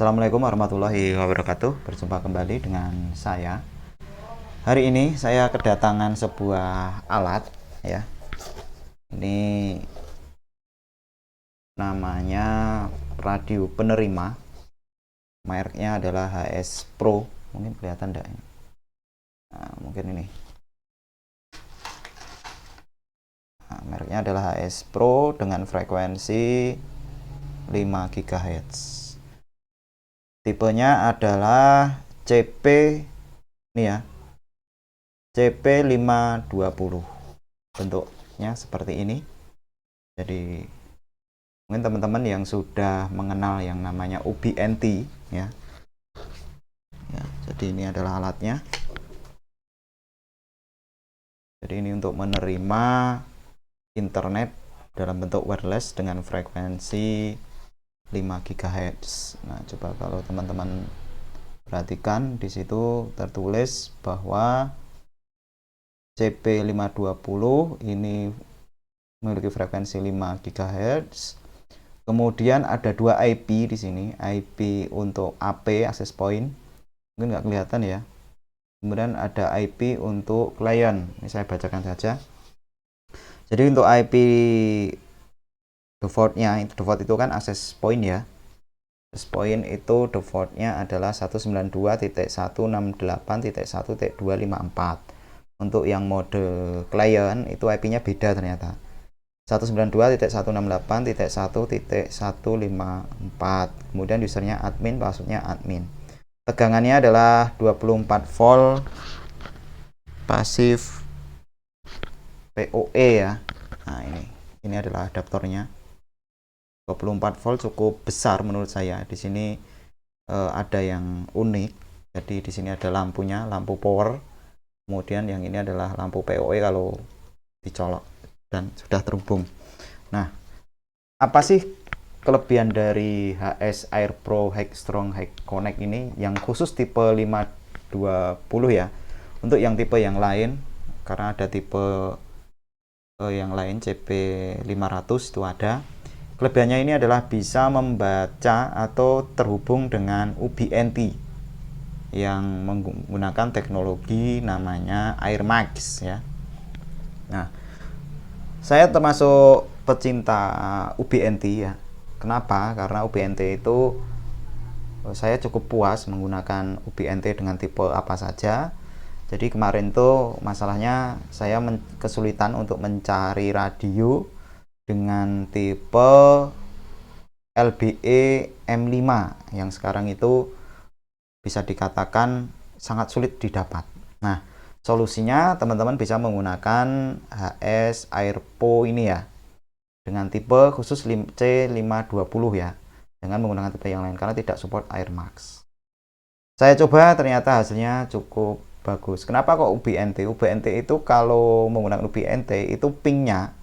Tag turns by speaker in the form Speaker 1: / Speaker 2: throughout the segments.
Speaker 1: Assalamualaikum warahmatullahi wabarakatuh. Berjumpa kembali dengan saya. Hari ini saya kedatangan sebuah alat ya. Ini namanya radio penerima. Mereknya adalah HS Pro. Mungkin kelihatan enggak ini? Nah, mungkin ini. Nah, mereknya adalah HS Pro dengan frekuensi 5 GHz. Tipenya adalah CP ini ya, CP520. Bentuknya seperti ini. Jadi mungkin teman-teman yang sudah mengenal yang namanya UBNT ya. Jadi ini adalah alatnya. Jadi ini untuk menerima internet dalam bentuk wireless dengan frekuensi 5 GHz. Nah, coba kalau teman-teman perhatikan di situ tertulis bahwa CP520 ini memiliki frekuensi 5 GHz. Kemudian ada dua IP di sini, IP untuk AP access point, mungkin nggak kelihatan ya. Kemudian ada IP untuk client. Ini saya bacakan saja. Jadi untuk IP defaultnya, default itu kan access point ya. Access point itu defaultnya adalah 192.168.1.254. Untuk yang mode client itu IP-nya beda ternyata. 192.168.1.154. Kemudian usernya admin, passwordnya admin. Tegangannya adalah 24 volt pasif PoE ya. Nah, ini adalah adaptornya. 24 volt cukup besar menurut saya. Di sini ada yang unik. Jadi di sini ada lampunya, lampu power. Kemudian yang ini adalah lampu PoE kalau dicolok dan sudah terhubung. Nah, apa sih kelebihan dari HS Air Pro High Strong High Connect ini yang khusus tipe 520 ya? Untuk yang tipe yang lain, karena ada tipe yang lain CP500 itu ada. Kelebihannya ini adalah bisa membaca atau terhubung dengan UBNT yang menggunakan teknologi namanya AirMax ya. Nah, saya termasuk pecinta UBNT ya. Kenapa? Karena UBNT itu saya cukup puas menggunakan UBNT dengan tipe apa saja. Jadi kemarin tuh masalahnya saya kesulitan untuk mencari radio dengan tipe LBE M5 yang sekarang itu bisa dikatakan sangat sulit didapat. Nah, solusinya teman-teman bisa menggunakan HS Air Pro ini ya, dengan tipe khusus C520 ya, dengan menggunakan tipe yang lain karena tidak support AirMax. Saya coba ternyata hasilnya cukup bagus. Kenapa kok UBNT? UBNT itu kalau menggunakan UBNT itu pingnya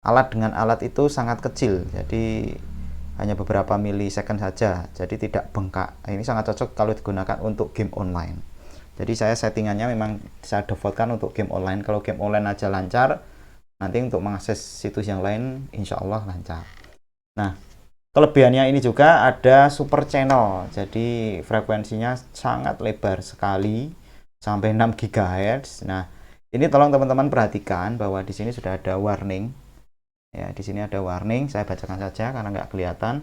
Speaker 1: alat dengan alat itu sangat kecil. Jadi hanya beberapa milisecond saja. Jadi tidak bengkak. Ini sangat cocok kalau digunakan untuk game online. Jadi saya settingannya memang saya defaultkan untuk game online. Kalau game online aja lancar, nanti untuk mengakses situs yang lain insya Allah lancar. Nah, kelebihannya ini juga ada super channel. Jadi frekuensinya sangat lebar sekali sampai 6 GHz. Nah, ini tolong teman-teman perhatikan bahwa di sini sudah ada warning. Ya, di sini ada warning, saya bacakan saja karena nggak kelihatan.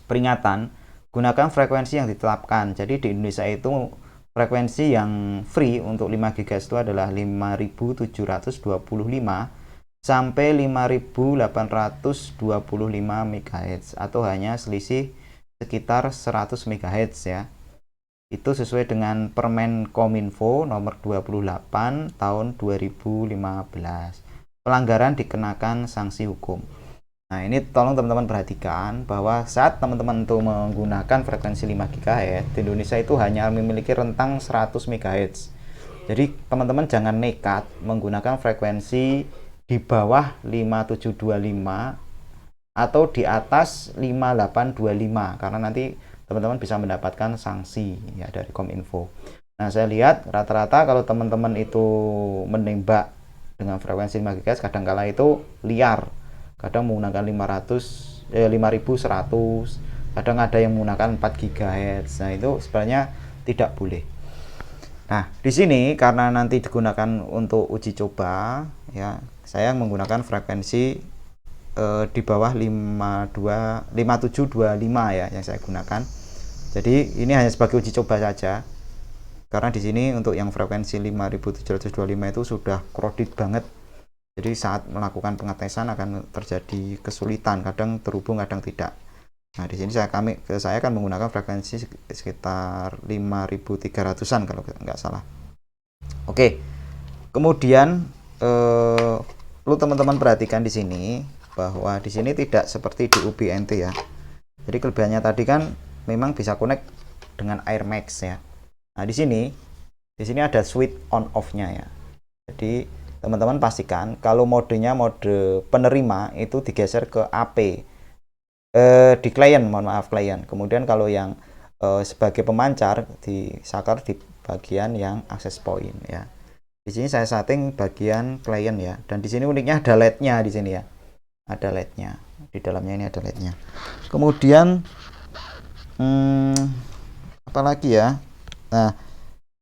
Speaker 1: Peringatan, gunakan frekuensi yang ditetapkan. Jadi di Indonesia itu frekuensi yang free untuk 5 GHz itu adalah 5725 sampai 5825 MHz atau hanya selisih sekitar 100 MHz ya. Itu sesuai dengan Permen Kominfo nomor 28 tahun 2015. Pelanggaran dikenakan sanksi hukum. Nah, ini tolong teman-teman perhatikan bahwa saat teman-teman itu menggunakan frekuensi 5 GHz di Indonesia itu hanya memiliki rentang 100 MHz. Jadi teman-teman jangan nekat menggunakan frekuensi di bawah 5725 atau di atas 5825 karena nanti teman-teman bisa mendapatkan sanksi ya dari Kominfo. Nah, saya lihat rata-rata kalau teman-teman itu menembak dengan frekuensi 5 GHz kadangkala itu liar. Kadang menggunakan 5100, kadang ada yang menggunakan 4 GHz. Nah, itu sebenarnya tidak boleh. Nah, di sini karena nanti digunakan untuk uji coba ya, saya menggunakan frekuensi di bawah 5725 ya yang saya gunakan. Jadi ini hanya sebagai uji coba saja. Karena di sini untuk yang frekuensi 5725 itu sudah crowded banget. Jadi saat melakukan pengetesan akan terjadi kesulitan, kadang terhubung, kadang tidak. Nah, di sini saya akan menggunakan frekuensi sekitar 5300-an kalau nggak salah. Oke. Kemudian perlu teman-teman perhatikan di sini bahwa di sini tidak seperti di UBNT ya. Jadi kelebihannya tadi kan memang bisa connect dengan AirMax ya. Nah, di sini ada switch on off-nya ya. Jadi teman-teman pastikan kalau modenya mode penerima itu digeser ke AP di klien, mohon maaf klien. Kemudian kalau yang sebagai pemancar disakar di bagian yang access point ya. Di sini saya setting bagian klien ya. Dan di sini uniknya ada LED-nya di sini ya. Ada LED-nya. Di dalamnya ini ada LED-nya. Kemudian apa lagi ya? Nah,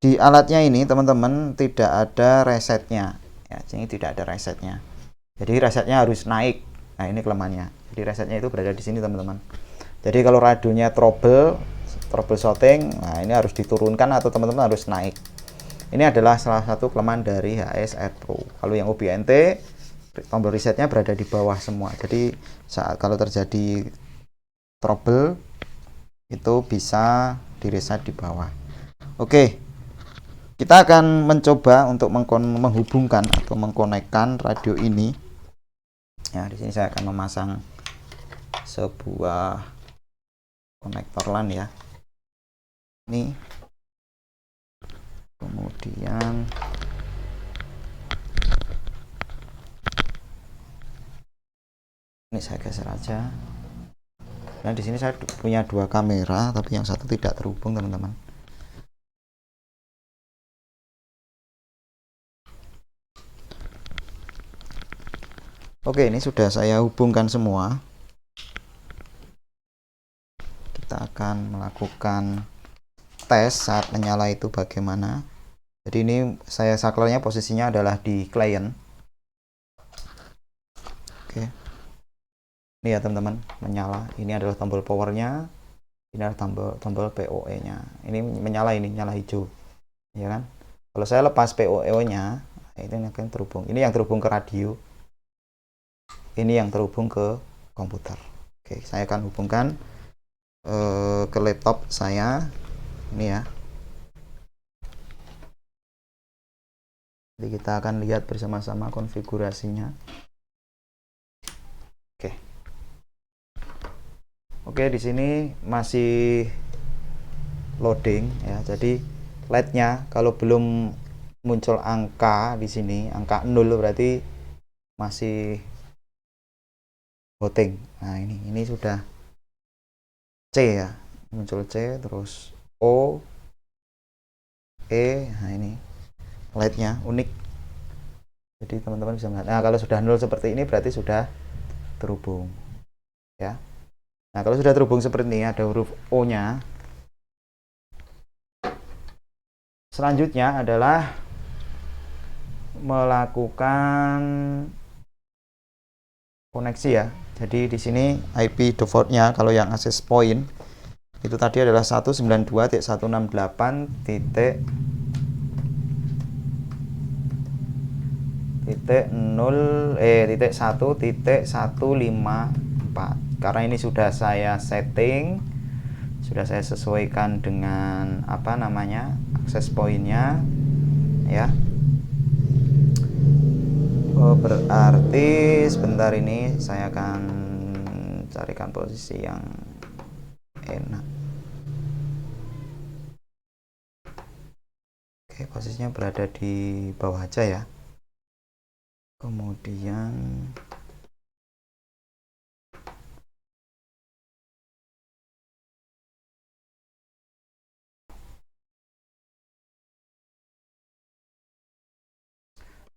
Speaker 1: di alatnya ini teman-teman tidak ada resetnya. Ya, sini tidak ada resetnya. Jadi resetnya harus naik. Nah, ini kelemahannya. Jadi resetnya itu berada di sini teman-teman. Jadi kalau radionya trouble shooting, nah ini harus diturunkan atau teman-teman harus naik. Ini adalah salah satu kelemahan dari HS Air Pro. Kalau yang OBNT, tombol resetnya berada di bawah semua. Jadi saat kalau terjadi trouble itu bisa direset di bawah. Oke, kita akan mencoba untuk menghubungkan atau mengkonekkan radio ini. Ya, di sini saya akan memasang sebuah konektor LAN ya. Ini kemudian ini saya geser aja. Nah, di sini saya punya dua kamera, tapi yang satu tidak terhubung, teman-teman. Oke, ini sudah saya hubungkan semua. Kita akan melakukan tes saat menyala itu bagaimana. Jadi ini saya saklarnya posisinya adalah di klien. Oke. Ini ya teman-teman, menyala. Ini adalah tombol powernya. Ini adalah tombol PoE-nya. Ini menyala, ini nyala hijau. Ya kan? Kalau saya lepas PoE-nya, itu akan terhubung. Ini yang terhubung ke radio. Ini yang terhubung ke komputer. Oke, saya akan hubungkan ke laptop saya. Ini ya. Jadi kita akan lihat bersama-sama konfigurasinya. Oke, di sini masih loading ya. Jadi LED-nya kalau belum muncul angka di sini, angka 0 berarti masih voting. Nah, ini sudah C ya. Muncul C, terus O, E. Nah, ini LED-nya unik. Jadi teman-teman bisa melihat. Nah, kalau sudah 0 seperti ini berarti sudah terhubung. Ya. Nah, kalau sudah terhubung seperti ini, ada huruf O-nya. Selanjutnya adalah melakukan koneksi ya. Jadi di sini IP defaultnya kalau yang access point itu tadi adalah 192.168.0.1.154. Karena ini sudah saya setting, sudah saya sesuaikan dengan apa namanya access pointnya ya. Oh, berarti sebentar ini saya akan carikan posisi yang enak. Oke, posisinya berada di bawah aja ya. Kemudian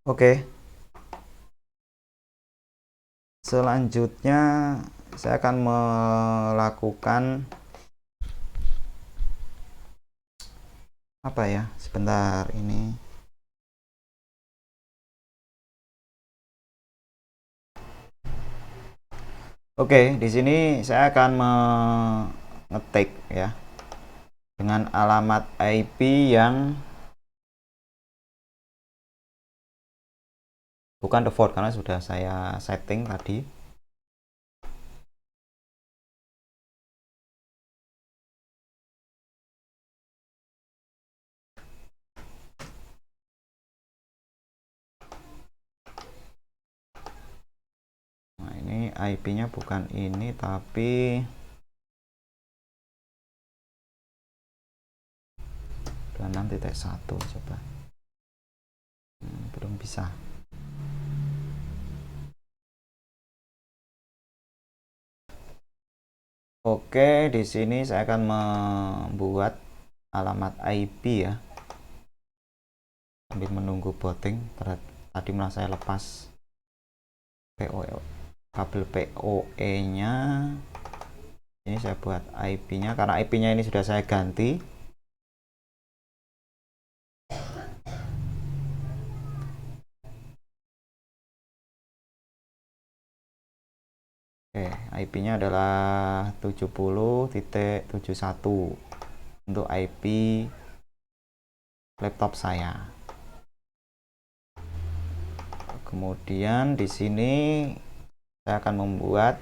Speaker 1: oke. Selanjutnya saya akan melakukan apa ya, sebentar ini. Oke, di sini saya akan ngetik ya dengan alamat IP yang bukan default karena sudah saya setting tadi. Nah, ini IP-nya bukan ini tapi 26.1 coba. Belum bisa. Oke, di sini saya akan membuat alamat IP ya. Sambil menunggu booting. Tadi malah saya lepas kabel PoE-nya. Ini saya buat IP-nya karena IP-nya ini sudah saya ganti. Oke, IP-nya adalah 70.71 untuk IP laptop saya. Kemudian di sini saya akan membuat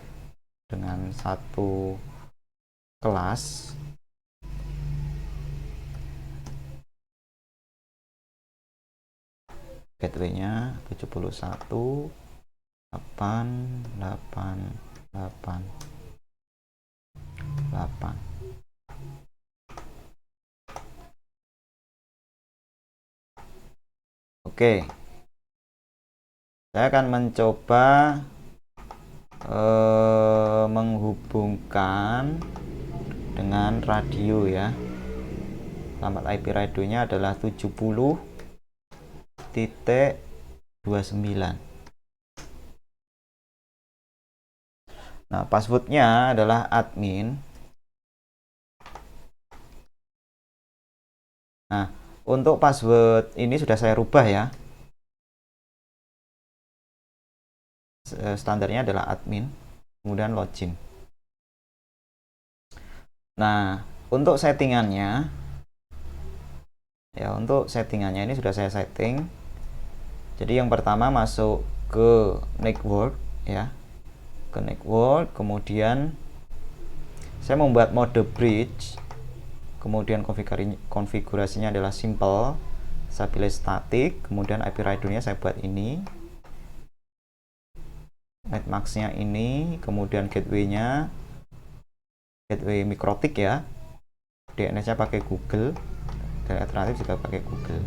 Speaker 1: dengan satu kelas gateway-nya 71.888. Oke, saya akan mencoba menghubungkan dengan radio ya. Alamat IP radionya adalah 70.29. Nah, passwordnya adalah admin. Nah, untuk password ini sudah saya rubah ya. Standarnya adalah admin, kemudian login. Nah, untuk settingannya ya, untuk settingannya ini sudah saya setting. Jadi yang pertama masuk ke network ya, ke network, kemudian saya membuat mode bridge, kemudian konfigurasinya adalah simple, saya pilih static, kemudian IP radionya saya buat ini, netmax-nya ini, kemudian gateway-nya gateway mikrotik ya, DNS-nya pakai Google, dan alternatif juga pakai Google.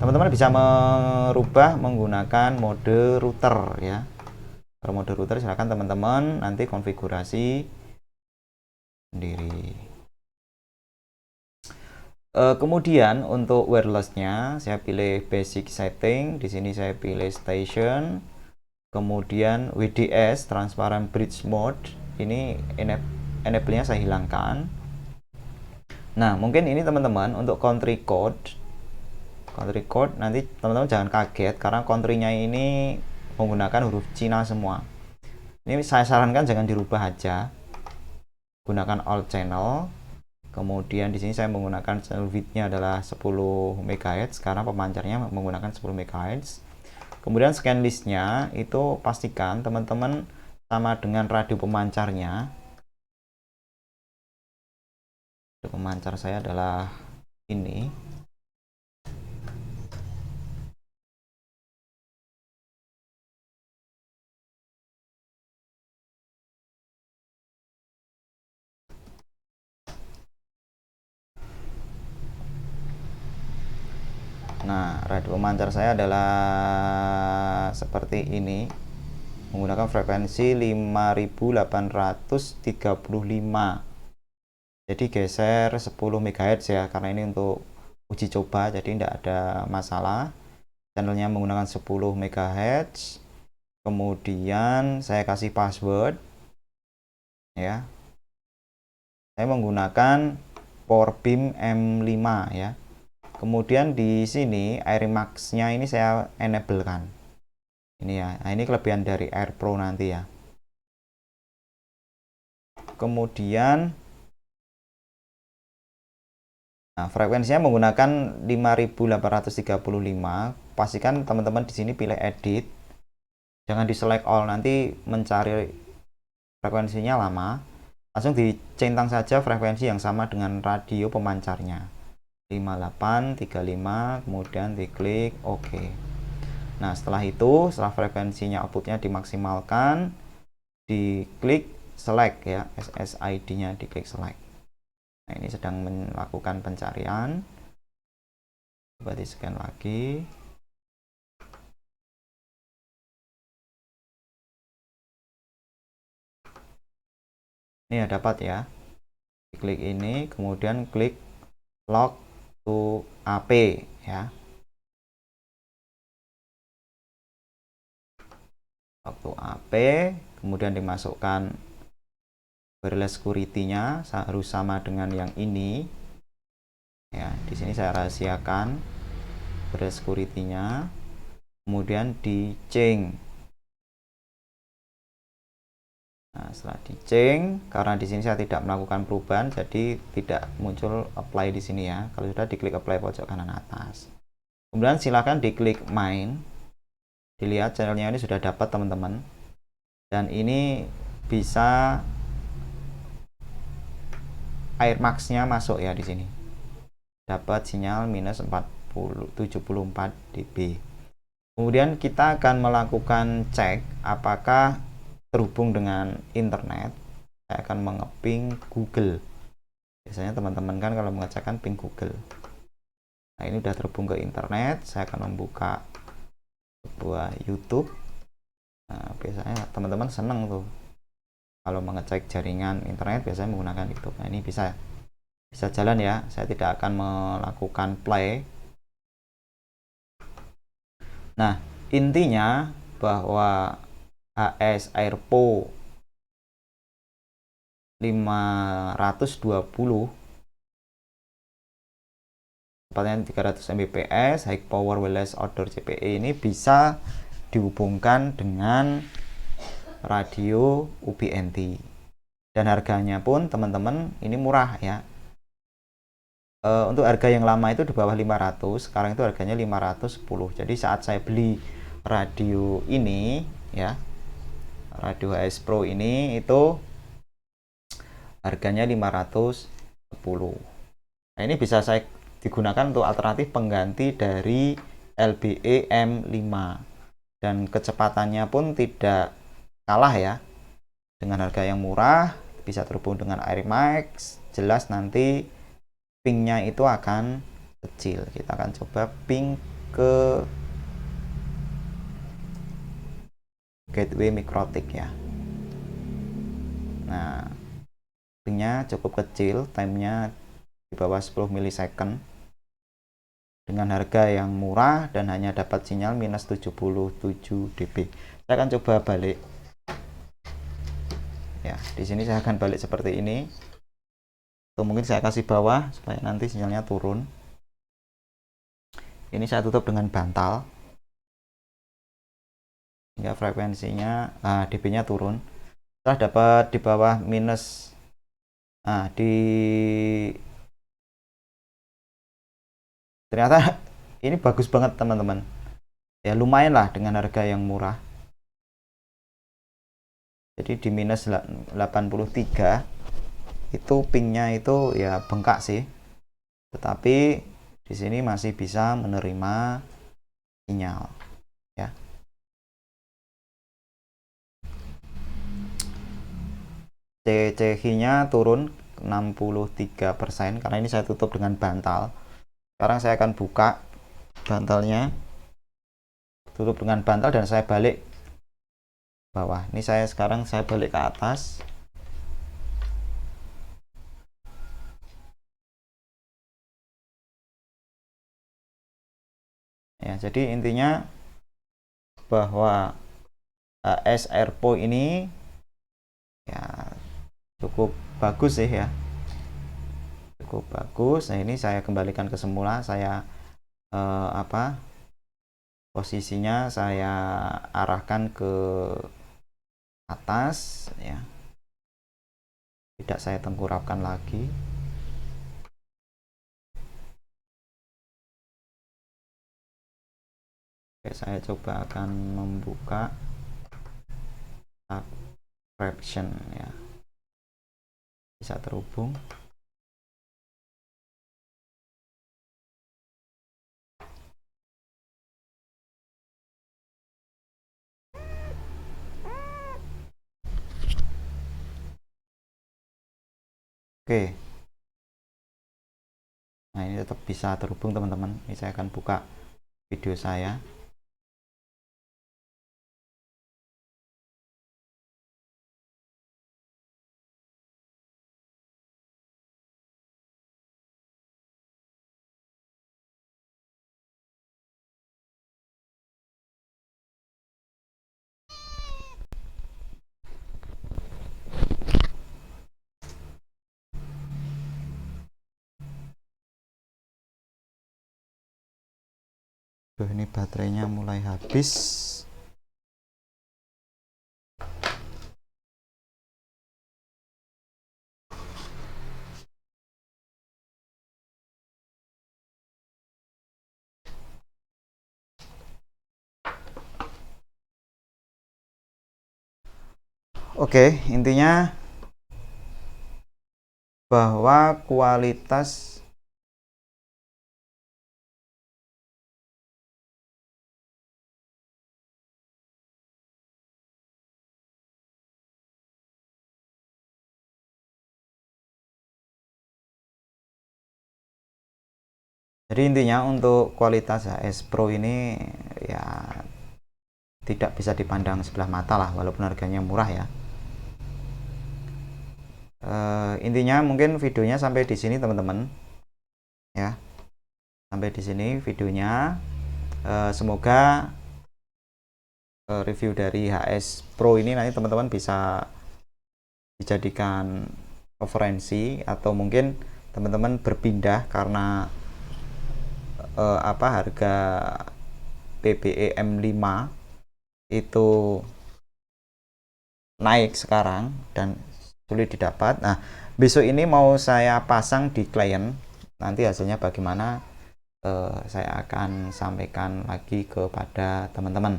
Speaker 1: Teman-teman bisa merubah menggunakan mode router ya. Kalau mode router silakan teman-teman nanti konfigurasi sendiri. Kemudian untuk wirelessnya saya pilih basic setting. Di sini saya pilih station. Kemudian WDS transparent bridge mode. Ini enable-nya saya hilangkan. Nah, mungkin ini teman-teman untuk country code nanti teman-teman jangan kaget karena country-nya ini menggunakan huruf Cina semua. Ini saya sarankan jangan dirubah aja. Gunakan all channel. Kemudian di sini saya menggunakan channel width-nya adalah 10 MHz karena pemancarnya menggunakan 10 MHz. Kemudian scan list-nya itu pastikan teman-teman sama dengan radio pemancarnya. Pemancar saya adalah ini. Nah, radio pemancar saya adalah seperti ini, menggunakan frekuensi 5835. Jadi geser 10 MHz ya, karena ini untuk uji coba jadi tidak ada masalah. Channelnya menggunakan 10 MHz. Kemudian saya kasih password ya. Saya menggunakan Powerbeam M5 ya. Kemudian di sini AirMax-nya ini saya enable kan. Ini ya. Nah, ini kelebihan dari Air Pro nanti ya. Kemudian frekuensinya menggunakan 5835. Pastikan teman-teman di sini pilih edit. Jangan di select all, nanti mencari frekuensinya lama. Langsung dicentang saja frekuensi yang sama dengan radio pemancarnya. 5835, kemudian diklik OK. Nah, setelah itu, setelah frekuensinya outputnya dimaksimalkan, diklik select ya, SSID-nya diklik select. Nah, ini sedang melakukan pencarian. Coba di scan lagi. Ini ya, dapat ya. Klik ini, kemudian klik log to AP ya. Log to AP, kemudian dimasukkan wireless security-nya harus sama dengan yang ini. Ya, di sini saya rahasiakan wireless security-nya. Kemudian di-change. Nah, setelah diceng, karena di sini saya tidak melakukan perubahan, jadi tidak muncul apply di sini ya. Kalau sudah diklik apply pojok kanan atas. Kemudian silakan diklik main. Dilihat channelnya ini sudah dapat teman-teman. Dan ini bisa AirMax-nya masuk ya di sini. Dapat sinyal minus 74 dB. Kemudian kita akan melakukan cek apakah terhubung dengan internet. Saya akan mengeping Google. Biasanya teman-teman kan kalau mengecekkan ping Google. Nah, ini sudah terhubung ke internet. Saya akan membuka sebuah YouTube. Nah, biasanya teman-teman senang tuh kalau mengecek jaringan internet, biasanya menggunakan YouTube. Nah, ini bisa jalan ya. Saya tidak akan melakukan play. Nah, intinya bahwa HS AirPo 520 tepatnya 300 Mbps high power wireless outdoor CPE ini bisa dihubungkan dengan radio UBNT, dan harganya pun teman-teman ini murah ya. Untuk harga yang lama itu di bawah 500, sekarang itu harganya 510. Jadi saat saya beli radio ini ya, radio HS Pro ini itu harganya 510. Nah, ini bisa saya digunakan untuk alternatif pengganti dari LBE M5, dan kecepatannya pun tidak kalah ya. Dengan harga yang murah, bisa terhubung dengan AirMax, jelas nanti pingnya itu akan kecil. Kita akan coba ping ke gateway mikrotik ya. Nah, pingnya cukup kecil, timenya di bawah 10 milisecond, dengan harga yang murah dan hanya dapat sinyal minus 77 dB. Saya akan coba balik ya. Di sini saya akan balik seperti ini, atau mungkin saya kasih bawah supaya nanti sinyalnya turun. Ini saya tutup dengan bantal hingga frekuensinya dB-nya turun. Setelah dapat di bawah minus, ternyata ini bagus banget teman-teman ya, lumayan lah dengan harga yang murah. Jadi di minus 83 itu pingnya itu ya bengkak sih, tetapi di sini masih bisa menerima sinyal ya. CCH-nya turun 63% karena ini saya tutup dengan bantal. Sekarang saya akan buka bantalnya, tutup dengan bantal, dan saya balik bawah. Ini sekarang saya balik ke atas. Ya, jadi intinya bahwa HS AirPo ini ya cukup bagus sih ya, cukup bagus. Nah ini saya kembalikan ke semula, saya posisinya saya arahkan ke atas ya, tidak saya tengkurapkan lagi. Oke, saya coba akan membuka subscription ya, bisa terhubung. Oke, nah ini tetap bisa terhubung teman-teman. Ini saya akan buka video saya. Ini baterainya mulai habis. Oke, intinya bahwa kualitas jadi intinya untuk kualitas HS Pro ini ya tidak bisa dipandang sebelah mata lah, walaupun harganya murah ya. Intinya mungkin videonya sampai di sini teman-teman ya, sampai di sini videonya. Semoga review dari HS Pro ini nanti teman-teman bisa dijadikan referensi, atau mungkin teman-teman berpindah karena harga PBE M5 itu naik sekarang dan sulit didapat. Nah, besok ini mau saya pasang di klien, nanti hasilnya bagaimana saya akan sampaikan lagi kepada teman-teman.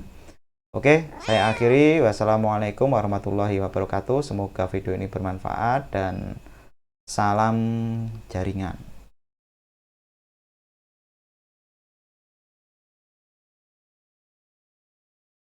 Speaker 1: Oke, saya akhiri. Wassalamualaikum warahmatullahi wabarakatuh. Semoga video ini bermanfaat dan salam jaringan.